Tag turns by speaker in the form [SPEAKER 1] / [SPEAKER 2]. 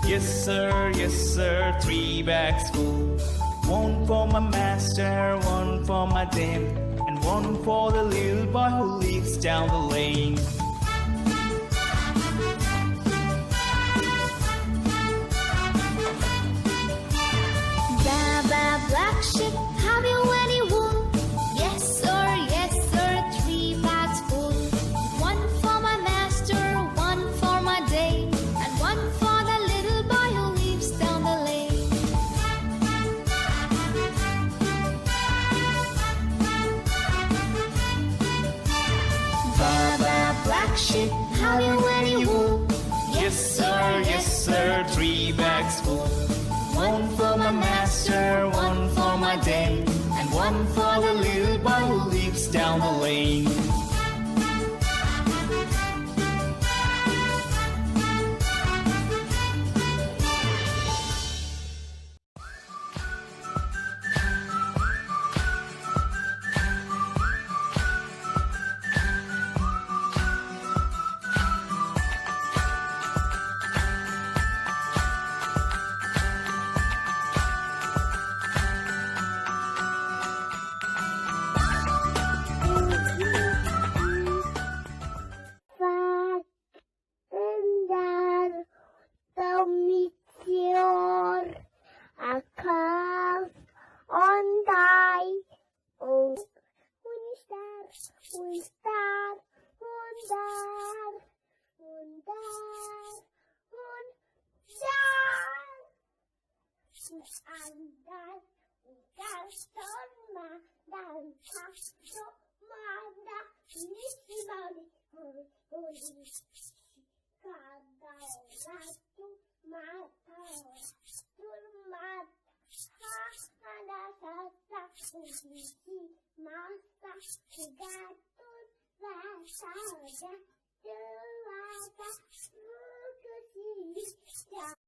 [SPEAKER 1] yes sir, 3 bags full. One for my master, one for my dame, and one for the little boy who lives down the lane.
[SPEAKER 2] Baba black sheep, have you any wool? Yes sir, 3 bags full. One for my master, one for my dame, and one for the little boy who lives down the lane. Baba black sheep, have you any wool?
[SPEAKER 1] Yes sir, 3 bags full. One for my master, one for my dame, and one for the little boy who lives down the lane.
[SPEAKER 2] The meteor, a curve on die. Oh, one star,